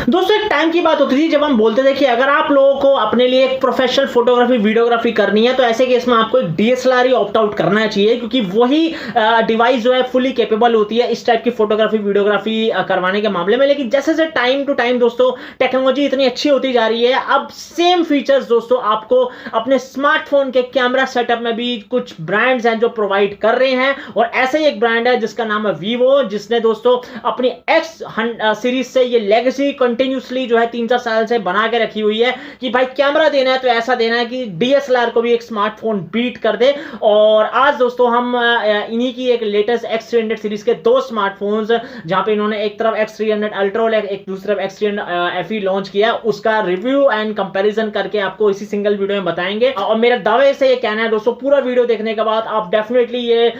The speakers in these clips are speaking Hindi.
दोस्तों एक टाइम की बात होती थी जब हम बोलते थे कि अगर आप लोगों को अपने लिए एक प्रोफेशनल फोटोग्राफी वीडियोग्राफी करनी है तो ऐसे केस में आपको एक डीएसएलआर ही ऑप्ट आउट करना चाहिए, क्योंकि वही डिवाइस जो है फुली कैपेबल होती है इस टाइप की फोटोग्राफी वीडियोग्राफी करवाने के मामले में। लेकिन जैसे जैसे टाइम टू टाइम दोस्तों टेक्नोलॉजी इतनी अच्छी होती जा रही है, अब सेम फीचर्स दोस्तों आपको अपने स्मार्टफोन के कैमरा सेटअप में भी कुछ ब्रांड्स हैं जो प्रोवाइड कर रहे हैं। और ऐसे ही एक ब्रांड है जिसका नाम है वीवो, जिसने दोस्तों अपनी एक्स सीरीज से ये लेगेसी कंटिन्यूसली जो है 3-4 साल से बना के रखी हुई है कि भाई कैमरा देना है तो ऐसा देना है कि डीएसएलआर को भी एक स्मार्टफोन बीट कर दे। और आज दोस्तों हम इन्हीं की एक लेटेस्ट X300 सीरीज के दो स्मार्टफोन्स, जहां पे इन्होंने एक तरफ X300 अल्ट्रा और एक दूसरी तरफ X300 FE लॉन्च किया, उसका रिव्यू एंड कंपैरिजन करके आपको इसी सिंगल वीडियो में बताएंगे। और मेरे दावे से ये कहना है दोस्तों, पूरा वीडियो देखने के बाद आप डेफिनेटली ये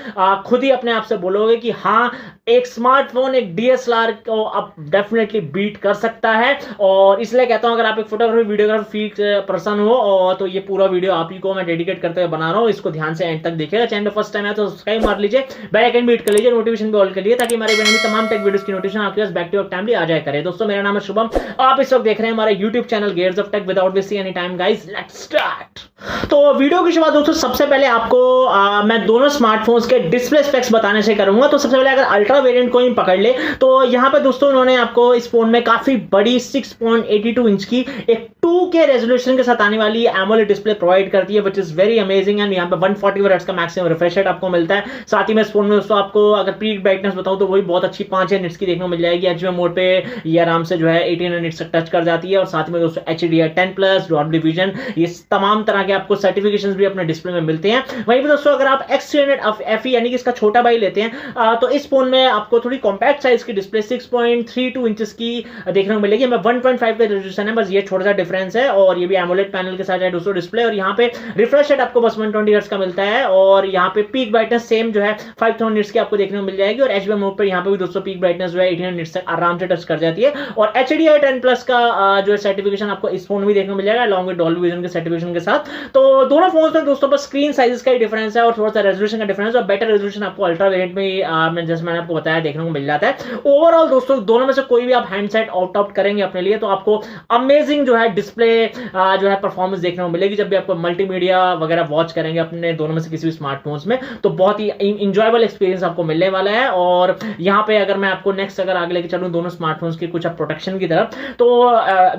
खुद ही अपने आप से बोलोगे कि हाँ, एक स्मार्टफोन एक डीएसएलआर को अब डेफिनेटली बीट कर सकता है। और इसलिए कहता हूं अगर आप एक फोटोग्राफी वीडियोग्राफी पर्सन हो और तो ये पूरा वीडियो आप ही को मैं डेडिकेट करते हुए बना रहा हूं, इसको ध्यान से एंड तक देखिएगा। चैनल फर्स्ट टाइम है तो सब्सक्राइब मार लीजिए, बेल आइकन भी हिट कर लीजिए, नोटिफिकेशन भी ऑल कर लीजिए ताकि हमारे बने तमाम टेक वीडियोस की नोटिफिकेशन आपके पास बैक टू बैक टाइमली आ जाए करे। दोस्तों मेरा नाम है शुभम, आप इस वक्त देख रहे हैं हमारा YouTube channel gears of tech without wasting any time. Guys let's start. तो वीडियो की शुरुआत दोस्तों सबसे पहले आपको मैं दोनों स्मार्टफोन्स के डिस्प्ले स्पेक्स बताने से करूंगा। तो सबसे पहले अगर अल्ट्रा वेरिएंट को ही पकड़ ले तो यहां पे दोस्तों उन्होंने आपको इस फोन में काफी बड़ी 6.82 इंच की एक 2K रेजोल्यूशन के साथ आने वाली एमोलेड डिस्प्ले प्रोवाइड करती है, which is very amazing. And यहां पे 140 हर्ट्ज का मैक्सिमम रिफ्रेश रेट आपको मिलता है। साथ ही में इस फोन में दोस्तों आपको अगर पीक ब्राइटनेस बताऊं तो वही बहुत अच्छी 5 निट्स की देखने को मिल जाएगी। एचडीआर मोड पे ये आराम से जो है 18 निट्स तक टच कर जाती है। और साथ में दोस्तों HDR10+, डॉल्बी विजन, ये तमाम तरह के आपको सर्टिफिकेशंस भी अपने डिस्प्ले में मिलते हैं। वहीं पे दोस्तों अगर आप X300 FE यानी कि इसका छोटा भाई लेते हैं तो इस फोन में आपको थोड़ी कॉम्पैक्ट साइज की डिस्प्ले 6.32 इंचेस की देखने को मिलेगी। 1.5 का रेजोल्यूशन है, बस ये छोटा सा डिफरेंस है। और ये भी एमोलेड पैनल के साथ है दोस्तों डिस्प्ले। और यहाँ पे रिफ्रेश रेट आपको बस 120 हर्ट्ज का मिलता है। और यहाँ पे पीक ब्राइटनेस सेम जो है 5000 निट्स की आपको देखने को मिल जाएगी। और एचडीआर मोड पर यहाँ पे भी दोस्तों पीक ब्राइटनेस जो है 18 निट्स तक आराम से टच कर जाती है। और HDR10+ का जो है सर्टिफिकेशन आपको इस फोन में देखने को मिल जाएगा अलॉन्ग विद डॉल्बी विजन के सर्टिफिकेशन के साथ। तो दोनों फोन्स में दोस्तों बस स्क्रीन साइजेस का ही डिफरेंस है और थोड़ा सा रेजोल्यूशन का डिफरेंस है। और बेटर रेजोल्यूशन आपको अल्ट्रा वेरिएंट में जैसे मैंने आपको बताया देखने को मिल जाता है। ओवरऑल दोस्तों दोनों में से कोई भी आप हैंडसेट आउट करेंगे अपने लिए तो आपको अमेजिंग जो है डिस्प्ले जो है परफॉर्मेंस देखने को मिलेगी। जब भी आपको मल्टीमीडिया वगैरह वॉच करेंगे अपने दोनों में से किसी भी स्मार्टफोन्स में तो बहुत ही इंजॉयबल एक्सपीरियंस आपको मिलने वाला है। और यहाँ पे अगर मैं आपको नेक्स्ट अगर आगे लेके चलूं दोनों स्मार्टफोन्स की कुछ प्रोटेक्शन की तरफ, तो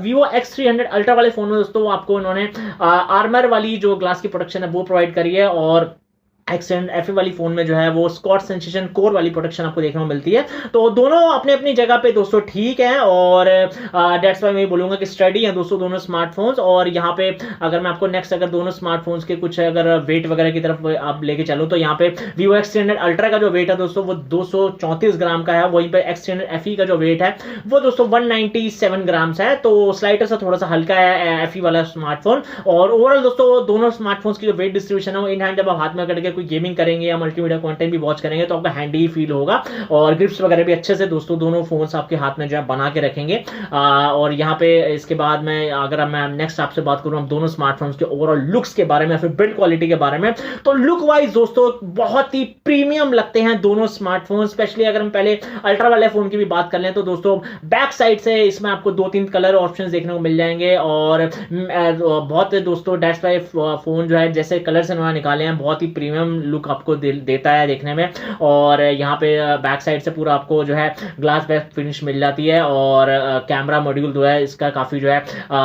Vivo X300 अल्ट्रा वाले फोन में दोस्तों आपको इन्होंने आर्मर वाली जो ग्लास की प्रोटेक्शन है वो प्रोवाइड करी है। और X300 FE वाली फोन में जो है वो स्कॉट सेंसेशन कोर वाली प्रोटेक्शन आपको देखने को मिलती है। तो दोनों अपने अपनी जगह पे दोस्तों ठीक है। और डेट्स वाई मैं बोलूंगा कि स्टडी है दोस्तों दोनों स्मार्टफोन्स। और यहाँ पे अगर मैं आपको नेक्स्ट अगर दोनों स्मार्टफोन्स के कुछ अगर वेट वगैरह की तरफ आप लेके चलो तो यहाँ पे Vivo X300 अल्ट्रा का जो वेट है दोस्तों वो 234 ग्राम का है। वहीं पर X300 FE का जो वेट है वो दोस्तों 197 ग्राम है। तो स्लाइटर सा थोड़ा सा हल्का है FE वाला स्मार्टफोन। और ओवरऑल दोस्तों दोनों स्मार्टफोन्स की जो वेट डिस्ट्रीब्यूशन है वो इन हैंड जब आप हाथ में करके कोई गेमिंग करेंगे या मल्टीमीडिया कंटेंट भी वॉच करेंगे तो आपका हैंडी ही फील होगा। और ग्रिप्स वगैरह भी अच्छे से दोस्तों दोनों फोन्स आपके हाथ में जो है बना के रखेंगे। और यहाँ पे इसके बाद में अगर मैं नेक्स्ट आपसे बात करूं हम दोनों स्मार्टफोन्स के ओवरऑल लुक्स के बारे में फिर बिल्ड क्वालिटी के बारे में, तो लुक वाइज दोस्तों बहुत ही प्रीमियम लगते हैं दोनों स्मार्टफोन। स्पेशली अगर हम पहले अल्ट्रा वाले फोन की भी बात कर लें तो दोस्तों बैक साइड से इसमें आपको 2-3 कलर ऑप्शंस देखने को मिल जाएंगे। और बहुत दोस्तों डेट्स वाई फोन जो है जैसे कलर से उन्होंने निकाले हैं बहुत ही प्रीमियम लुक आपको देता है देखने में। और यहाँ पे बैक साइड से पूरा आपको जो है ग्लास बैक फिनिश मिल जाती है। और कैमरा मॉड्यूल जो है इसका काफी जो है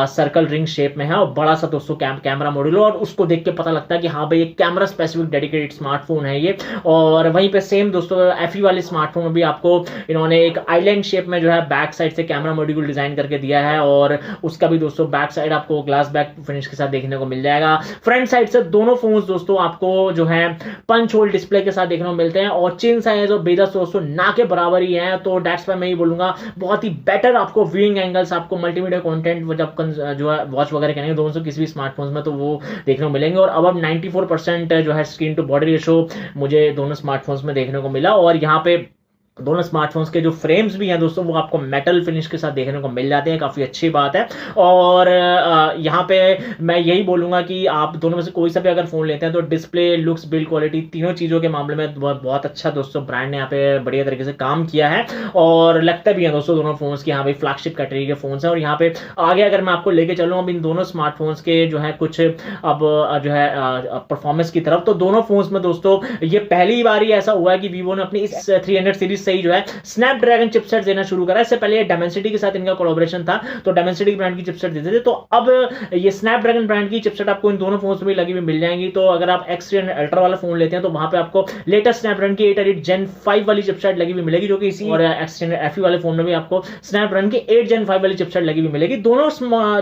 सर्कल रिंग शेप में है और बड़ा सा दोस्तों कैमरा मॉड्यूल। और उसको देख के पता लगता है कि हाँ भाई एक कैमरा स्पेसिफिक डेडिकेटेड स्मार्टफोन है ये। और वहीं पे सेम दोस्तों FE वाले स्मार्टफोन में भी आपको इन्होंने एक आइलैंड शेप में जो है बैक साइड से कैमरा मॉड्यूल डिजाइन करके दिया है। और उसका भी दोस्तों बैक साइड आपको ग्लास बैक फिनिश के साथ देखने को मिल जाएगा। फ्रंट साइड से दोनों फोन दोस्तों आपको जो है पंच होल डिस्प्ले के साथ देखने को मिलते हैं। और चिन साइज और बेजस दोस्तों ना के बराबर ही है। तो डेट्स पे मैं ही बोलूंगा बहुत ही बेटर आपको व्यूइंग एंगल्स आपको मल्टीमीडिया कंटेंट जब जो है वॉच वगैरह करेंगे दोनों से किसी भी स्मार्टफोन्स में तो वो देखने को मिलेंगे। और अब 94% जो है स्क्रीन टू बॉडी रेशो मुझे दोनों स्मार्टफोन्स में देखने को मिला। और यहाँ पे दोनों स्मार्टफोन्स के जो फ्रेम्स भी हैं दोस्तों वो आपको मेटल फिनिश के साथ देखने को मिल जाते हैं, काफ़ी अच्छी बात है। और यहाँ पे मैं यही बोलूँगा कि आप दोनों में से कोई सा भी अगर फ़ोन लेते हैं तो डिस्प्ले, लुक्स, बिल्ड क्वालिटी, तीनों चीज़ों के मामले में बहुत अच्छा दोस्तों ब्रांड ने यहाँ पे बढ़िया तरीके से काम किया है। और लगता भी है दोस्तों दोनों फोन्स की हाँ भाई फ्लैगशिप कैटेगरी के फोन्स हैं। और यहाँ पे आगे अगर मैं आपको लेके चलूँ अब इन दोनों स्मार्टफोन्स के जो है कुछ अब जो है परफॉर्मेंस की तरफ, तो दोनों फोन्स में दोस्तों ये पहली बार ही ऐसा हुआ है कि वीवो ने अपनी इस 300 सीरीज से ही जो है स्नैपड्रैगन चिपसेट देना शुरू करा। इससे पहले डायमेंसिटी के साथ इनका कोलैबोरेशन था, तो डायमेंसिटी ब्रांड की चिपसेट देते थे, तो अब ये स्नैपड्रैगन ब्रांड की चिपसेट आपको इन दोनों फोन्स में लगी हुई मिल जाएंगी। तो अगर आप X300 अल्ट्रा वाला फोन लेते हैं तो वहां पे आपको लेटेस्ट स्नैपड्रैगन की 8 Gen 5 वाली चिपसेट लगी हुई मिलेगी, जो कि इसी और X300 FE वाले फोन में भी आपको स्नैपड्रैगन की 8 Gen 5 वाली चिपसेट लगी हुई मिलेगी। दोनों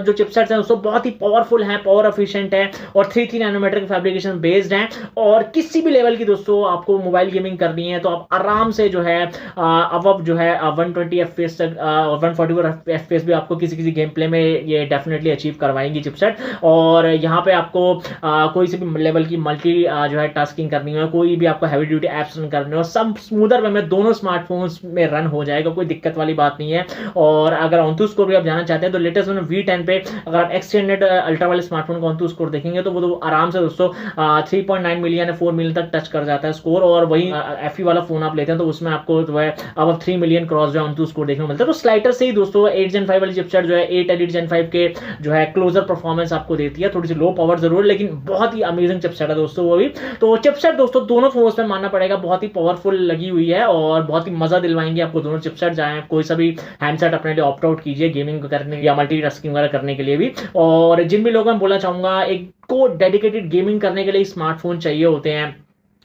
जो चिपसेट्स हैं दोस्तों बहुत ही पावरफुल हैं, पावर एफिशिएंट है और 3 नैनोमीटर की फैब्रिकेशन बेस्ड है। और किसी भी लेवल की दोस्तों आपको मोबाइल गेमिंग करनी है तो आप आराम से जो है अब जो है 120 FPS तक 144 FPS भी आपको किसी किसी गेम प्ले में ये डेफिनेटली अचीव करवाएंगी चिपसेट। और यहाँ पे आपको कोई से भी लेवल की मल्टी जो है टास्किंग करनी हो, कोई भी आपको हैवी ड्यूटी एप्स रन करने हो, सब स्मूदर वे में दोनों स्मार्टफोन्स में रन हो जाएगा, कोई दिक्कत वाली बात नहीं है। और अगर ऑनटू स्कोर भी आप जाना चाहते हैं तो लेटेस्ट V10 पे अगर आप X300 अल्ट्रा वाले स्मार्टफोन का ऑनटू स्कोर देखेंगे तो वो तो आराम से दोस्तों 3.9 मिलियन 4 मिलियन तक टच कर जाता है स्कोर। और वही FE वाला फोन आप लेते हैं तो उसमें आपको जो है अब 3 मिलियन क्रॉस जो है ऑनटू स्कोर देखने को मिलता है। तो स्लाइडर से ही दोस्तों 8 Gen 5 वाली चिपसेट जो है 8 Elite Gen 5 के जो है क्लोजर परफॉर्मेंस आपको देती है, थोड़ी सी लो पावर जरूर लेकिन बहुत ही अमेजिंग चिपसेट है दोस्तों वो भी। तो चिपसेट दोस्तों दोनों फोन्स में मानना पड़ेगा बहुत ही पावरफुल लगी हुई है और बहुत ही मजा दिलवाएंगे आपको दोनों चिपसेट। जाए कोई सा भी हैंडसेट अपने लिए ऑप्ट आउट कीजिए गेमिंग करने या मल्टीटास्किंग वगैरह करने के लिए भी। और जिन भी लोगों में बोलना चाहूंगा एक को डेडिकेटेड गेमिंग करने के लिए स्मार्टफोन चाहिए होते हैं,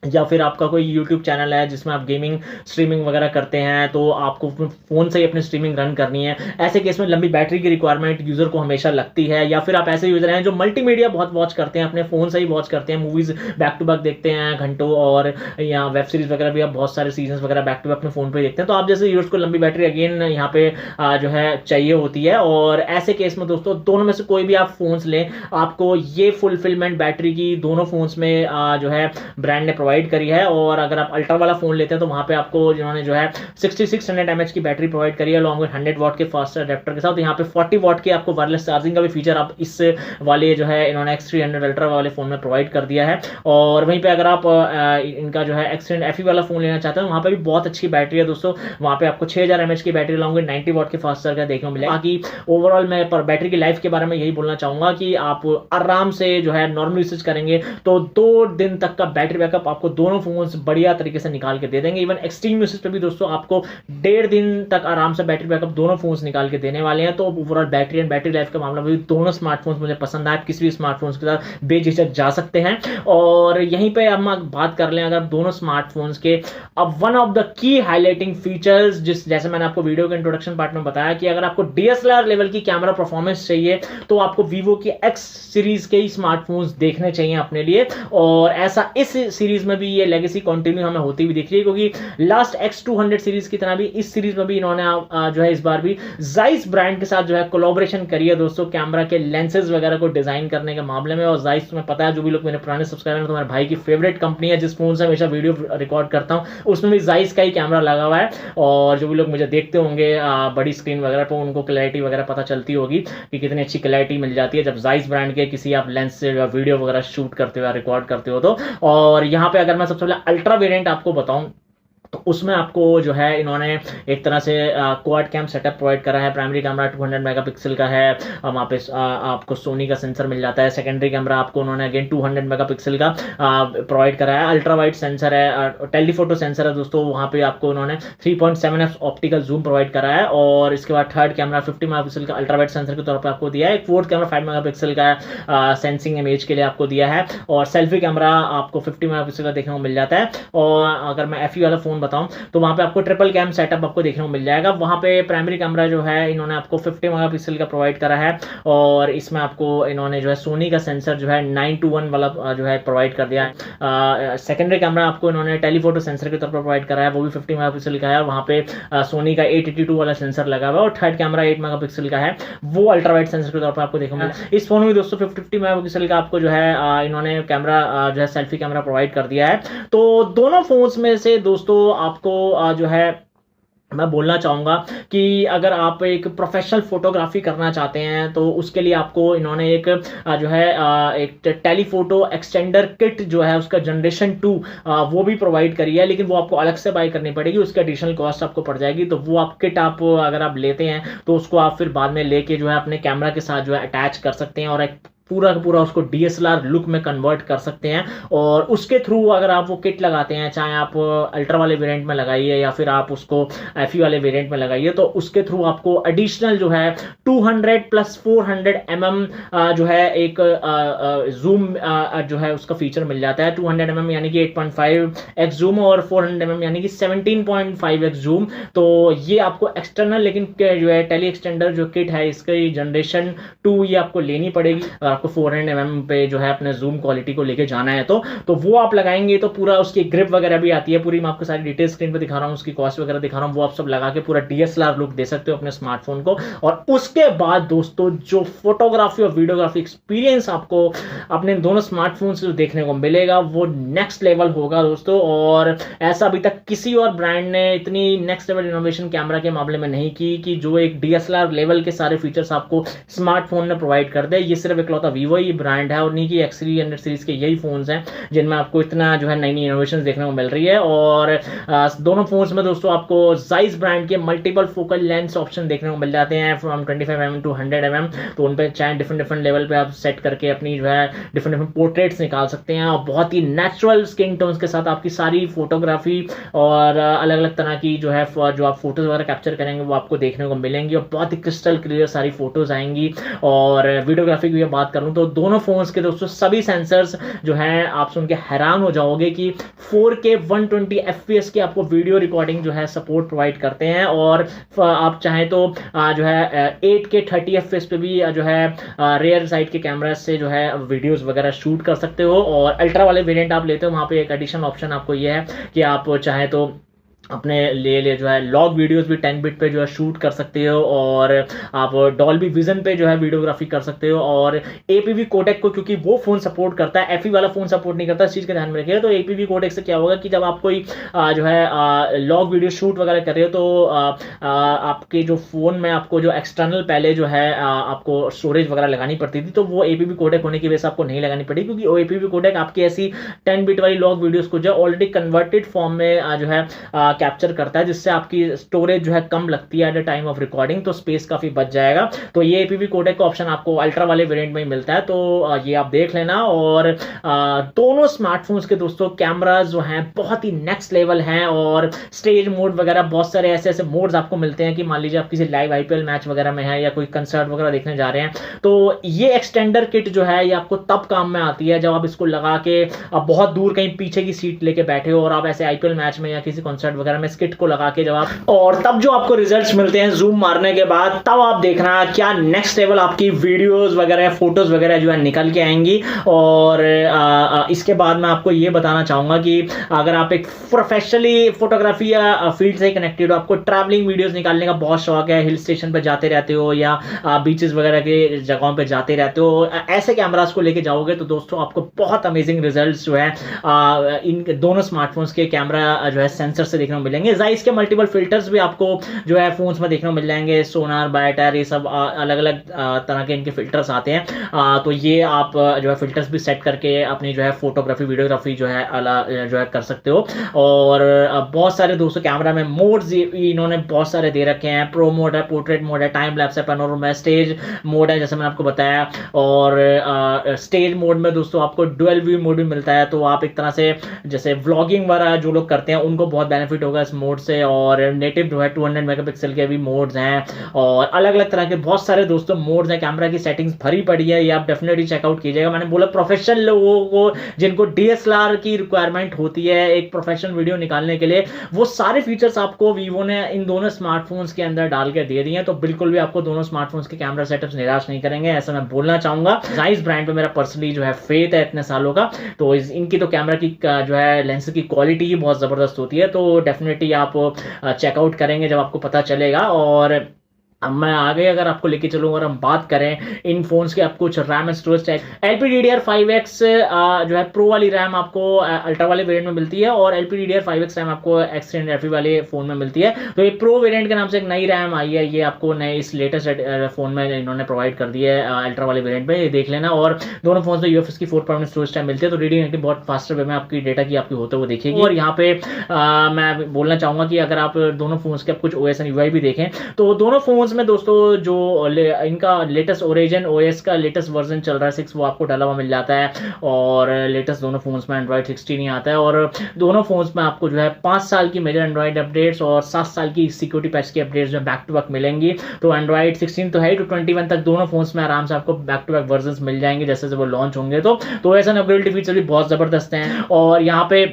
या फिर आपका कोई YouTube चैनल है जिसमें आप गेमिंग स्ट्रीमिंग वगैरह करते हैं तो आपको फोन से ही अपनी स्ट्रीमिंग रन करनी है, ऐसे केस में लंबी बैटरी की रिक्वायरमेंट यूजर को हमेशा लगती है। या फिर आप ऐसे यूजर हैं जो मल्टीमीडिया बहुत वॉच करते हैं, अपने फोन से ही वॉच करते हैं, मूवीज बैक टू बैक देखते हैं घंटों, और या वेब सीरीज वगैरह भी आप बहुत सारे सीजन वगैरह बैक टू बैक अपने फोन पर देखते हैं। तो आप जैसे यूजर्स को लंबी बैटरी अगेन यहाँ पे जो है चाहिए होती है। और ऐसे केस में दोस्तों दोनों में से कोई भी आप फोन लें आपको ये फुलफिलमेंट बैटरी की दोनों फोन्स में जो है ब्रांड ने प्रोवाइड करी है। और अगर आप अल्ट्रा वाला फोन लेते हैं तो वहां पे आपको जिन्होंने जो है 6600 mAh की बैटरी प्रोवाइड करी है अलॉन्ग विद 100 वाट के फास्ट अडेप्टर के साथ। तो यहाँ पे 40 वाट की आपको वायरलेस चार्जिंग का भी फीचर आप इस वाले जो है इन्होंने X300 अल्ट्रा वाले फोन में प्रोवाइड कर दिया है। और वहीं पे अगर आप इनका जो है X300 FE वाला फोन लेना चाहते हैं वहां पे भी बहुत अच्छी बैटरी है दोस्तों, वहां पे आपको 6000 mAh की बैटरी अलॉन्ग विद 90 वाट के फास्ट चार्जर देखने को मिलेगा। बाकी ओवरऑल मैं पर बैटरी की लाइफ के बारे में यही बोलना चाहूंगा कि आप आराम से जो है नॉर्मल यूसेज करेंगे तो 2 दिन तक का बैटरी बैकअप आपको दोनों फोन बढ़िया तरीके से निकाल के दे देंगे। इवन एक्सट्रीम यूसेज पे भी दोस्तों आपको 1.5 दिन तक आराम से बैटरी बैकअप दोनों फोन्स निकाल के देने वाले हैं। तो overall battery and battery life का मामला भी दोनों स्मार्टफोन्स मुझे पसंद आए, किसी भी स्मार्टफोन्स के साथ बेझिझक जा सकते हैं। और यहीं पे हम बात कर लें अगर दोनों स्मार्टफोन्स के, अब one of the key highlighting features जैसे मैंने आपको वीडियो के इंट्रोडक्शन पार्ट में बताया कि अगर आपको DSLR लेवल की कैमरा परफॉर्मेंस चाहिए तो आपको वीवो की X सीरीज के ही स्मार्टफोन्स देखने चाहिए अपने लिए। और ऐसा इस सीरीज में भी ये लेगेसी कंटिन्यू हमें होती हुई दिख रही है, क्योंकि लास्ट X200 सीरीज की तरह भी इस सीरीज में भी इन्होंने जो है इस बार भी Zeiss ब्रांड के साथ जो है कोलैबोरेशन करी है दोस्तों कैमरा के लेंसेज वगैरह को डिजाइन करने के मामले में। और Zeiss तुम्हें पता है, जो भी लोग मेरे पुराने सब्सक्राइबर हैं, तुम्हारे भाई की फेवरेट कंपनी है, जिस फोन से हमेशा वीडियो रिकॉर्ड करता हूं उसमें भी Zeiss का ही कैमरा लगा हुआ है। और जो भी लोग मुझे देखते होंगे बड़ी स्क्रीन वगैरह पर उनको क्लैरिटी वगैरह पता चलती होगी कि कितनी अच्छी क्लैरिटी मिल जाती है जब Zeiss ब्रांड के किसी आप लेंस से वीडियो वगैरह शूट करते हो या रिकॉर्ड करते हो तो। और यहाँ पे अगर मैं सबसे पहले अल्ट्रा वेरिएंट आपको बताऊं तो उसमें आपको जो है इन्होंने एक तरह से क्वाड कैम सेटअप प्रोवाइड करा है। प्राइमरी कैमरा 200 मेगापिक्सल का है, वहाँ पे आपको सोनी का सेंसर मिल जाता है। सेकेंडरी कैमरा आपको उन्होंने अगेन 200 मेगापिक्सल का प्रोवाइड करा है। अल्ट्रा वाइड सेंसर है, टेलीफोटो सेंसर है दोस्तों, वहाँ पे आपको उन्होंने 3.7x ऑप्टिकल जूम प्रोवाइड करा है। और इसके बाद थर्ड कैमरा 50 मेगापिक्सल का अल्ट्रा वाइड सेंसर के तौर पर आपको दिया है। एक फोर्थ कैमरा 5 मेगापिक्सल का सेंसिंग इमेज के लिए आपको दिया है। और सेल्फी कैमरा आपको 50 मेगापिक्सल का देखने को मिल जाता है। और अगर मैं FE वाला फोन बताऊं तो वहां पे आपको ट्रिपल कैम सेटअप आपको देखने को मिल जाएगा। वहां पे प्राइमरी कैमरा जो है इन्होंने आपको 50 मेगापिक्सल का प्रोवाइड करा है। और इसमें आपको इन्होंने जो है सोनी का सेंसर जो है 9:1 वाला जो है प्रोवाइड कर दिया है। सेकेंडरी कैमरा आपको इन्होंने टेलीफोटो सेंसर के तौर पर प्रोवाइड करा है, वो भी 50 मेगापिक्सल का है। वहां पे सोनी का 882 वाला सेंसर लगा हुआ है। और थर्ड कैमरा 8 मेगापिक्सल का है, वो अल्ट्रा वाइड सेंसर के तौर पर आपको देखने को मिला। इस फोन में दोस्तों 50 मेगापिक्सल का आपको जो है इन्होंने कैमरा जो है सेल्फी कैमरा प्रोवाइड कर दिया है। तो दोनों फोन्स में से दोस्तों आपको जो है मैं बोलना चाहूँगा कि अगर आप एक प्रोफेशनल फोटोग्राफी करना चाहते हैं तो उसके लिए आपको इन्होंने एक जो है एक टेलीफोटो एक्सटेंडर किट जो है उसका जनरेशन 2 वो भी प्रोवाइड करी है, लेकिन वो आपको अलग से बाई करनी पड़ेगी, उसकी एडिशनल कॉस्ट आपको पड़ जाएगी। तो वो आप किट आप अगर आप लेते हैं तो उसको आप फिर बाद में लेके जो है अपने कैमरा के साथ जो है अटैच कर सकते हैं और एक पूरा का पूरा उसको डीएसएलआर लुक में कन्वर्ट कर सकते हैं। और उसके थ्रू अगर आप वो किट लगाते हैं, चाहे आप अल्ट्रा वाले वेरिएंट में लगाइए या फिर आप उसको एफई वाले वेरिएंट में लगाइए, तो उसके थ्रू आपको एडिशनल जो है 200 प्लस 400 जो है एक जूम जो है उसका फीचर मिल जाता है। 200 यानी कि 8.5x जूम और 400 यानी कि 17.5x जूम। तो ये आपको एक्सटर्नल लेकिन जो है टेली एक्सटेंडर जो किट है इसकी जनरेशन 2 ये आपको लेनी पड़ेगी। आपको 400 पे जो है अपने जूम क्वालिटी को लेके जाना है तो वो आप लगाएंगे तो पूरा उसकी ग्रिप वगैरह भी आती है पूरी। मैं आपको सारी डिटेल स्क्रीन पे दिखा रहा हूँ, उसकी कॉस्ट वगैरह दिखा रहा हूँ, वो आप सब लगा के पूरा डीएसएलआर लुक दे सकते हो अपने स्मार्टफोन को। और उसके बाद दोस्तों जो फोटोग्राफी और वीडियोग्राफी एक्सपीरियंस आपको अपने दोनों स्मार्टफोन से देखने को मिलेगा वो नेक्स्ट लेवल होगा दोस्तों। और ऐसा अभी तक किसी और ब्रांड ने इतनी नेक्स्ट लेवल इनोवेशन कैमरा के मामले में नहीं की कि जो एक डीएसएलआर लेवल के सारे फीचर्स आपको स्मार्टफोन में प्रोवाइड कर दे। ये सिर्फ इकलौता वीवो ही ब्रांड है और उन्हीं की X300 सीरीज के यही फोन्स हैं जिनमें आपको इतना जो है नई नई इनोवेशन देखने को मिल रही है। और दोनों फोन्स में दोस्तों आपको Zeiss ब्रांड के मल्टीपल फोकल लेंस ऑप्शन देखने को मिल जाते हैं फ्रॉम 25mm टू 100mm। तो उन पे चाहे डिफरेंट लेवल पे आप सेट करके अपनी जो है डिफरेंट पोर्ट्रेट्स निकाल सकते हैं और बहुत ही नेचुरल स्किन टोन्स के साथ आपकी सारी फोटोग्राफी और अलग अलग तरह की जो है जो आप फोटोज वगैरह कैप्चर करेंगे वो आपको देखने को मिलेंगी और बहुत ही क्रिस्टल क्लियर सारी फोटोज आएंगी। और वीडियोग्राफी की बात करूं तो दोनों फोन्स के दोस्तों सभी सेंसर्स जो हैं आप सुन के हैरान हो जाओगे कि 4K 120 FPS की आपको वीडियो रिकॉर्डिंग जो है सपोर्ट प्रोवाइड करते हैं। और आप चाहें तो जो है 8K 30 FPS पे भी जो है रेयर साइड के कैमरा से जो है वीडियोस वगैरह शूट कर सकते हो। और अल्ट्रा वाले वेरिएंट आप लेते हो वहां पे एक एडिशनल ऑप्शन आपको ये है कि आप चाहे तो अपने लिए जो है लॉग वीडियोस भी 10 बिट पे जो है शूट कर सकते हो और आप डॉल्बी विजन पे जो है वीडियोग्राफी कर सकते हो। और एपीवी कोडेक को क्योंकि वो फोन सपोर्ट करता है, एफई वाला फोन सपोर्ट नहीं करता, इस चीज का ध्यान में रखिएगा। तो एपीवी कोडेक से क्या होगा कि जब आप कोई जो है लॉग वीडियो शूट वगैरह कर रहे हो तो आपके जो फोन में आपको जो एक्सटर्नल पहले जो है आपको स्टोरेज वगैरह लगानी पड़ती थी तो वो एपीवी कोडेक होने की वजह से आपको नहीं लगानी पड़ी, क्योंकि वो एपीवी कोडेक आपकी ऐसी 10 बिट वाली लॉग वीडियोस को जो ऑलरेडी कन्वर्टेड फॉर्म में जो है कैप्चर करता है, जिससे आपकी स्टोरेज जो है कम लगती है at the time of recording, तो स्पेस काफी बच जाएगा। तो ये एपीवी कोडेक का ऑप्शन आपको अल्ट्रा वाले वेरिएंट में ही मिलता है, तो ये आप देख लेना। और दोनों स्मार्टफोन्स के दोस्तों कैमरास जो हैं बहुत ही नेक्स्ट लेवल हैं और स्टेज मोड वगैरह बहुत सारे ऐसे ऐसे मोड्स आपको मिलते हैं कि मान लीजिए आप किसी लाइव आईपीएल मैच वगैरह में है या कोई कंसर्ट वगैरह देखने जा रहे हैं तो ये एक्सटेंडर किट जो है ये आपको तब काम में आती है जब आप इसको लगा के आप बहुत दूर कहीं पीछे की सीट लेके बैठे हो और आप ऐसे आईपीएल मैच में या किसी कॉन्सर्ट वगैरह में किट को लगा के जब आप और तब जो आपको रिजल्ट्स मिलते हैं जूम मारने के बाद, तब आप देखना क्या नेक्स्ट लेवल आपकी वीडियोस वगैरह फोटोज वगैरह जो है निकल के आएंगी। और इसके बाद मैं आपको ये बताना चाहूंगा कि अगर आप एक प्रोफेशनली फोटोग्राफी या फील्ड से कनेक्टेड हो, आपको ट्रैवलिंग वीडियोस निकालने का बहुत शौक है, हिल स्टेशन पे जाते रहते हो या बीचेस वगैरह के जगहों पे जाते रहते हो, ऐसे कैमरास को लेके जाओगे तो दोस्तों आपको बहुत अमेजिंग रिजल्ट्स जो है इन दोनों स्मार्टफोन्स के कैमरा जो है सेंसर से देखने को मिलेंगे। Zeiss के मल्टीपल फिल्टर्स भी आपको जो है फोन्स में देखने को मिल जाएंगे, सोनार, बायोटार, ये सब अलग अलग तरह के इनके फिल्टर्स आते हैं। तो ये आप जो है फिल्टर्स भी सेट करके अपनी जो है फोटोग्राफी वीडियोग्राफी जो है कर सकते हो। और बहुत सारे दोस्तों कैमरा में मोड्स इन्होंने बहुत सारे दे रखे हैं, प्रो मोड है, पोर्ट्रेट मोड है, टाइम लैप्स है, पैनोरामा है, स्टेज मोड है जैसे मैंने आपको बताया। और स्टेज मोड में दोस्तों आपको डुअल व्यू मोड भी मिलता है, तो आप एक तरह से जैसे व्लॉगिंग वगैरह जो लोग करते हैं उनको बहुत बेनिफिट होगा इस मोड से। और नेटिव जो है 200 मेगापिक्सल के भी मोड्स हैं और अलग अलग तरह के बहुत सारे दोस्तों मोड्स हैं। कैमरा की सेटिंग्स भरी पड़ी है, ये आप डेफिनेटली चेकआउट कीजिएगा। मैंने बोला प्रोफेशनल लोगों को जिनको डीएसएलआर की रिक्वायरमेंट होती है एक प्रोफेशनल वीडियो निकालने के लिए, वो सारे फीचर्स आपको वीवो ने इन दोनों स्मार्टफोन्स के अंदर डाल के दे दिए हैं। तो बिल्कुल भी आपको दोनों स्मार्टफोन्स के कैमरा सेटअप्स निराश नहीं करेंगे, ऐसा मैं बोलना चाहूंगा। Zeiss ब्रांड पे मेरा पर्सनली जो है फेथ है इतने सालों का, तो इनकी तो कैमरा की जो है लेंस की क्वालिटी ही बहुत जबरदस्त होती है, तो डेफिनेटली आप चेकआउट करेंगे जब आपको पता चलेगा। और अब मैं आगे अगर आपको लेके चलूँ, अगर हम बात करें इन फोन्स के, आप कुछ रैम स्टोरेज टाइप LPDDR5X जो है प्रो वाली रैम आपको अल्ट्रा वाले वेरिएंट में मिलती है, और LPDDR5X रैम आपको X300 वाले फोन में मिलती है। तो ये प्रो वेरिएंट के नाम से एक नई रैम आई है, ये आपको नए इस लेटेस्ट फोन में इन्होंने प्रोवाइड कर दी है अल्ट्रा वाले वेरिएंट में, ये देख लेना। और दोनों फोन में UFS की 4.1 स्टोरेज टाइम मिलती है, तो रीडिंग एक्टिव बहुत फास्टर वे में आपकी डेटा की आपकी होते हुए देखेगी। और यहाँ पे मैं बोलना चाहूंगा कि अगर आप दोनों फोन्स के आप कुछ OS एंड UI भी देखें, तो दोनों फोन्स में दोस्तों जो इनका लेटेस्ट ओरिजिन OS का लेटेस्ट वर्जन चल रहा है 6, वो आपको डाला हुआ मिल जाता है। और लेटेस्ट दोनों फोन्स में Android 16 ही आता है, और दोनों फोन्स में आपको जो है 5 साल की मेजर एंड्रॉइड अपडेट्स और 7 साल की सिक्योरिटी पैच की अपडेट्स जो बैक टू बैक मिलेंगी। तो Android 16 तो है ही, तो 21 तक दोनों फोन्स में आराम से आपको बैक टू बैक वर्जन मिल जाएंगे जैसे जैसे वो लॉन्च होंगे। तो ऐसा अपग्रेडेड फीचर भी बहुत जबरदस्त हैं। और यहाँ पे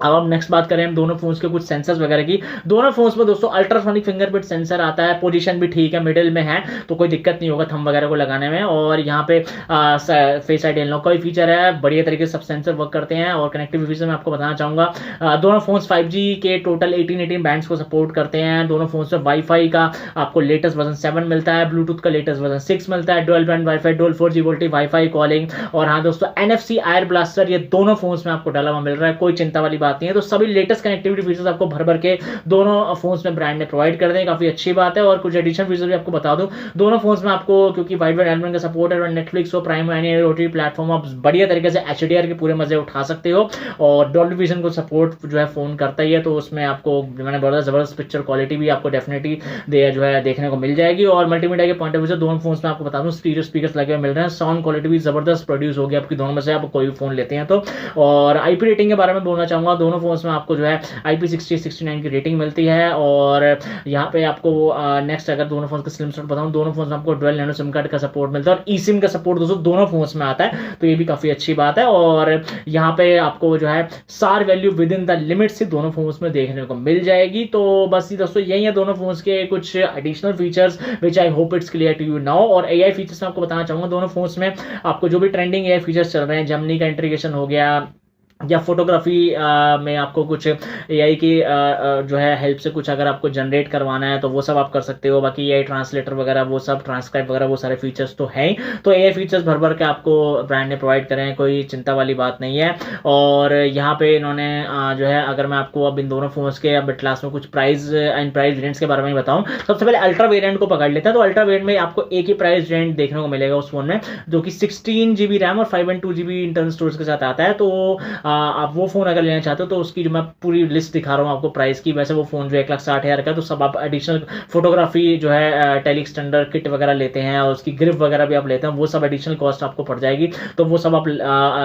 अब हम नेक्स्ट बात करें हम दोनों फोन्स के कुछ सेंसर्स वगैरह की। दोनों फोन्स में दोस्तों अल्ट्रासोनिक फिंगरप्रिंट सेंसर आता है, पोजीशन भी ठीक है, मिडिल में है, तो कोई दिक्कत नहीं होगा थंब वगैरह को लगाने में। और यहाँ पे फेस आईडी अनलॉक का भी फीचर है, बढ़िया तरीके से सब सेंसर वर्क करते हैं। और कनेक्टिविटी फीचर मैं आपको बताना चाहूंगा, दोनों फोन्स 5G के टोटल 18 बैंड्स को सपोर्ट करते हैं। दोनों फोन्स में वाईफाई का आपको लेटेस्ट वर्जन 7 मिलता है, ब्लूटूथ का लेटेस्ट वर्जन 6 मिलता है, dual band wifi, dual 4G VoLTE wifi calling. और हाँ दोस्तों, NFC एयर ब्लास्टर ये दोनों फोन्स में आपको डाला हुआ मिल रहा है, कोई चिंता वाली बात नहीं है। तो सभी लेटेस्ट कनेक्टिविटी फीचर्स आपको भर भर के दोनों फोन्स में ब्रांड ने प्रोवाइड कर दें, काफी अच्छी बात है। और कुछ एडिशनल फीचर भी आपको बता दूं, दोनों फोन्स में आपको क्योंकि वाइड बैंड एलिमेंट का सपोर्ट है, और नेटफ्लिक्स हो, प्राइम एनी OTT प्लेटफॉर्म आप बढ़िया तरीके से HDR के पूरे मजे उठा सकते हो। और डॉल्बी विजन को सपोर्ट जो है फोन करता ही है, तो उसमें आपको मैंने बहुत जबरदस्त पिक्चर क्वालिटी भी आपको डेफिनेटली जो है देखने को मिल जाएगी। और मल्टीमीडिया के पॉइंट ऑफ व्यू से दोनों फोन्स में आपको बता दूं स्टीरियो स्पीकर्स लगे हुए मिल रहे हैं, साउंड क्वालिटी भी जबरदस्त प्रोड्यूस होगी आपकी दोनों में से, आप कोई भी फोन लेते हैं तो। और IP रेटिंग के बारे में बोलना चाहूंगा, दोनों फोन्स में आपको जो है IP60 69 की रेटिंग मिलती है। और यहाँ पे आपको नेक्स्ट अगर दोनों फोन का स्लिम स्लॉट बताऊं, दोनों फोन में आपको डुअल नैनो सिम कार्ड का सपोर्ट मिलता है, और eSIM का सपोर्ट दोस्तों दोनों फोन्स में आता है, तो ये भी काफी अच्छी बात है। और यहाँ पे आपको जो है SAR value with in the limit से दोनों फोन्स में देखने को मिल जाएगी। तो बस ये दोस्तों यही है दोनों फोन्स के कुछ additional features which I hope it's clear to you now. और AI फीचर्स में आपको बताना चाहूंगा, दोनों फोन्स में आपको जो भी ट्रेंडिंग AI फीचर्स चल रहे हैं, जेमिनी का इंटीग्रेशन हो गया, या फोटोग्राफी में आपको कुछ AI की जो है हेल्प से कुछ अगर आपको जनरेट करवाना है तो वो सब आप कर सकते हो। बाकी AI ट्रांसलेटर वगैरह वो सब, ट्रांसक्राइब वगैरह वो सारे फीचर्स तो हैं। तो AI फीचर्स भर भर के आपको ब्रांड ने प्रोवाइड करें हैं, कोई चिंता वाली बात नहीं है। और यहाँ पे इन्होंने जो है अगर मैं आपको अब इन दोनों फोन्स के अब क्लास में कुछ प्राइस एंड प्राइस वेरिएंट्स के बारे में बताऊँ, सबसे पहले अल्ट्रा वेरिएंट को पकड़ लेते हैं। तो अल्ट्रा वेरिएंट में आपको एक ही प्राइस वेरिएंट देखने को मिलेगा उस फोन में, जो कि 16 GB रैम और 512 GB इंटरनल स्टोरेज के साथ आता है। तो आप वो फोन अगर लेना चाहते हो तो उसकी जो मैं पूरी लिस्ट दिखा रहा हूँ आपको प्राइस की। वैसे वो फोन जो 1,60,000 का, तो सब आप एडिशनल फोटोग्राफी जो है टेली एक्सटेंडर किट वगैरह लेते हैं, और उसकी ग्रिप वगैरह भी आप लेते हैं, वो सब एडिशनल कॉस्ट आपको पड़ जाएगी। तो वो सब आप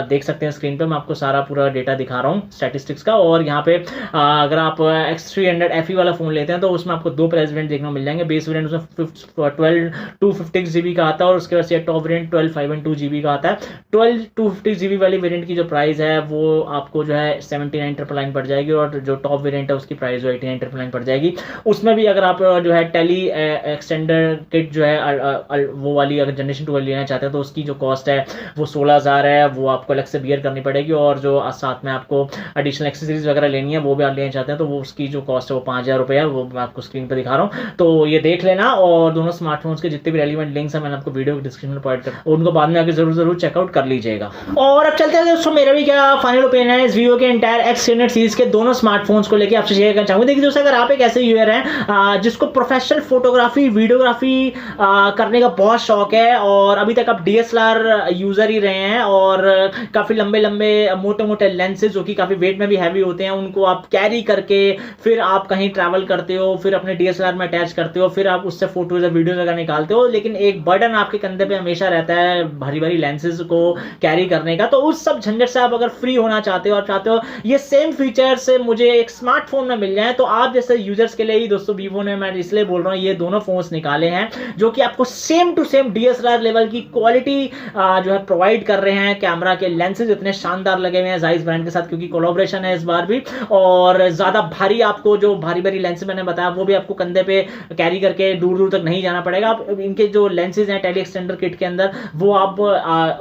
देख सकते हैं स्क्रीन पे, मैं आपको सारा पूरा डेटा दिखा रहा हूँ स्टैटिस्टिक्स का। और यहाँ पे अगर आप X300 FE वाला फोन लेते हैं तो उसमें आपको दो प्राइस वेरिएंट देखने को मिल जाएंगे। बेस वेरिएंट उसमें 12 256 GB का आता है, और उसके बाद से टॉप वेरिएंट 12 512 GB का आता है। 12 250 GB वाली वेरिएंट की जो प्राइस है वो आपको जो है 79,999 पड़ जाएगी, और जो टॉप वेरिएंट है उसकी प्राइस जो 89,999 पड़ जाएगी। उसमें भी अगर आप जो है टेली एक्सटेंडर किट जो है वो वाली अगर जनरेशन 2 लेना चाहते हैं तो उसकी जो कॉस्ट है वो 16,000 है, वो आपको अलग से बियर करनी पड़ेगी। और जो साथ में आपको एडिशनल एक्सेसरीज वगैरह लेनी है वो भी आप लेना चाहते हैं तो वो उसकी जो कॉस्ट है वो 5,000 रुपये है, वो मैं आपको स्क्रीन पर दिखा रहा हूँ, तो ये देख लेना। और दोनों स्मार्टफोन्स के जितने भी रेलिवेंट लिंक्स हैं मैंने आपको वीडियो के डिस्क्रिप्शन में प्रोवाइड कर, उनको बाद में आके जरूर चेकआउट कर लीजिएगा। और अब चलते हैं दोस्तों, मेरा भी क्या फाइनल ओपिनियन है इस वीवो के एंटायर X300 सीरीज के दोनों स्मार्टफोन्स को लेके आपसे शेयर करना चाहूंगा। देखिए दोस्तों, अगर आप एक ऐसे यूजर हैं जिसको प्रोफेशनल फोटोग्राफी वीडियोग्राफी करने का बहुत शौक है, और अभी तक आप DSLR यूजर ही रहे हैं, और काफी लंबे लंबे मोटे मोटे लेंसेज जो कि काफी वेट में भी हैवी होते हैं उनको आप कैरी करके फिर आप कहीं ट्रैवल करते हो, फिर अपने DSLR में अटैच करते हो, फिर आप उससे फोटोज या वीडियोज वगैरह निकालते हो, लेकिन एक बर्डन आपके कंधे पे हमेशा रहता है भारी भारी लेंसेज को कैरी करने का। तो उस सब झंझट से आप अगर फ्री होना चाहते हो और चाहते हो ये सेम फीचर्स मुझे एक स्मार्टफोन में मिल जाए, तो आप जैसे यूजर्स के लिए ही दोस्तों वीवो ने, मैं इसलिए बोल रहा हूं, ये दोनों फोन्स निकाले हैं जो कि आपको same to same DSLR level की क्वालिटी जो है प्रोवाइड कर रहे हैं। कैमरा के लेंसेज इतने शानदार लगे हुए हैं जाइस ब्रांड के साथ, क्योंकि कोलैबोरेशन है इस बार भी, और ज्यादा भारी आपको जो भारी भारी लेंस मैंने बताया वो भी आपको कंधे पे कैरी करके दूर दूर तक नहीं जाना पड़ेगा। आप इनके जो लेंसेज हैं टेली एक्सटेंडर किट के अंदर वो आप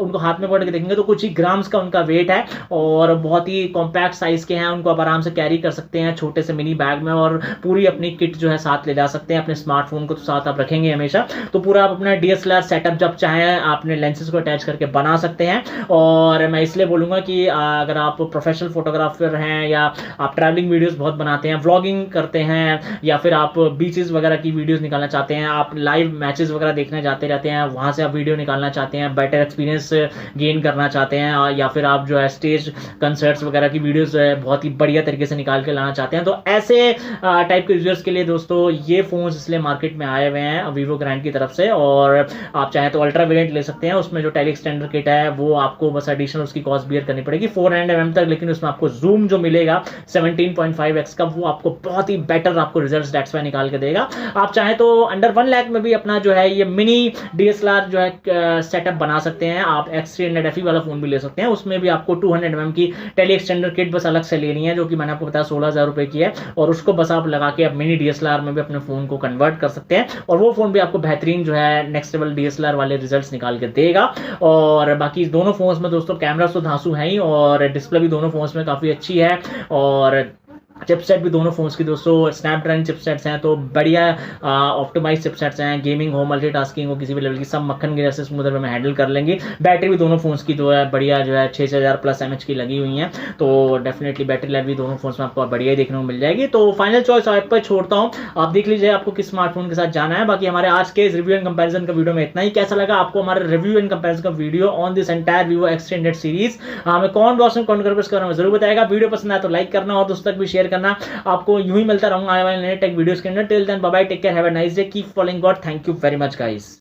उनको हाथ में पकड़ के देखेंगे तो कुछ ही ग्राम्स का उनका वेट है, और और बहुत ही कॉम्पैक्ट साइज के हैं, उनको आप आराम से कैरी कर सकते हैं छोटे से मिनी बैग में, और पूरी अपनी किट जो है साथ ले जा सकते हैं। अपने स्मार्टफोन को तो साथ आप रखेंगे हमेशा, तो पूरा आप अपना DSLR सेटअप जब चाहें आपने लेंसेज को अटैच करके बना सकते हैं। और मैं इसलिए बोलूँगा कि अगर आप प्रोफेशनल फोटोग्राफर हैं या आप ट्रैवलिंग वीडियोस बहुत बनाते हैं, व्लॉगिंग करते हैं, या फिर आप बीचेस वगैरह की वीडियोस निकालना चाहते हैं, आप लाइव मैचेस वगैरह देखने जाते रहते हैं, वहाँ से आप वीडियो निकालना चाहते हैं, बेटर एक्सपीरियंस गेन करना चाहते हैं, या फिर आप जो है स्टेज कंसर्ट्स वगैरह की वीडियोस बहुत ही बढ़िया तरीके से निकाल के लाना चाहते हैं, तो ऐसे टाइप के यूजर्स के लिए दोस्तों ये फोन्स इसलिए मार्केट में आए हुए हैं वीवो ब्रांड की तरफ से। और आप चाहें तो अल्ट्रा वेरिएंट ले सकते हैं, उसमें जो टेली एक्सटेंडर किट है वो आपको बस एडिशनल उसकी कॉस्ट बियर करनी पड़ेगी 400 mm तक, लेकिन उसमें आपको जूम जो मिलेगा 17.5x का, वो आपको बहुत ही बेटर आपको रिजल्ट्स दैट्स वाई निकाल के देगा। आप चाहें तो अंडर 1 लाख में भी अपना जो है ये मिनी DSLR जो है सेटअप बना सकते हैं। आप X300 FE वाला फोन भी ले सकते हैं, उसमें भी आपको 200 mm की टेली एक्सटेंडर किट बस अलग से लेनी है, जो कि मैंने आपको बताया 16,000 रुपए की है, और उसको बस आप लगा के आप मिनी DSLR में भी अपने फोन को कन्वर्ट कर सकते हैं, और वो फोन भी आपको बेहतरीन जो है नेक्स्ट लेवल DSLR वाले रिजल्ट्स निकाल के देगा। और बाकी दोनों फोन्स में दोस्तों कैमरा तो धांसू है ही, और डिस्प्ले भी दोनों फोन्स में काफी अच्छी है, और चिपसेट भी दोनों फोन्स की दोस्तों स्नैपड्रैगन चिपसेट्स हैं, तो बढ़िया ऑप्टिमाइज चिपसेट्स हैं। गेमिंग हो, मल्टीटास्किंग हो, किसी भी लेवल की सब मक्खन के जैसे स्मूथ वे में हैंडल कर लेंगे। बैटरी भी दोनों फोन्स की जो है बढ़िया जो है 6000+ mAh की लगी हुई है, तो डेफिनेटली बैटरी लाइफ भी दोनों फोन्स में आपको बढ़िया ही देखने को मिल जाएगी। तो फाइनल चॉइस आप पर छोड़ता हूँ, आप देख लीजिए आपको किस स्मार्टफोन के साथ जाना है। बाकी हमारे आज के इस रिव्यू एंड कंपैरिजन का वीडियो में इतना ही। कैसा लगा आपको हमारा रिव्यू एंड कंपैरिजन का video on this entire Vivo X300 series? हमें कमेंट बॉक्स में कमेंट करके जरूर बताएगा। वीडियो पसंद आया तो लाइक करना और दोस्तों तक भी शेयर करना। आपको यूं ही मिलता रहूंगा आने वाले नए टेक वीडियोस के अंदर। Till then bye bye, take care, have a nice day, keep following god. Thank you very much guys.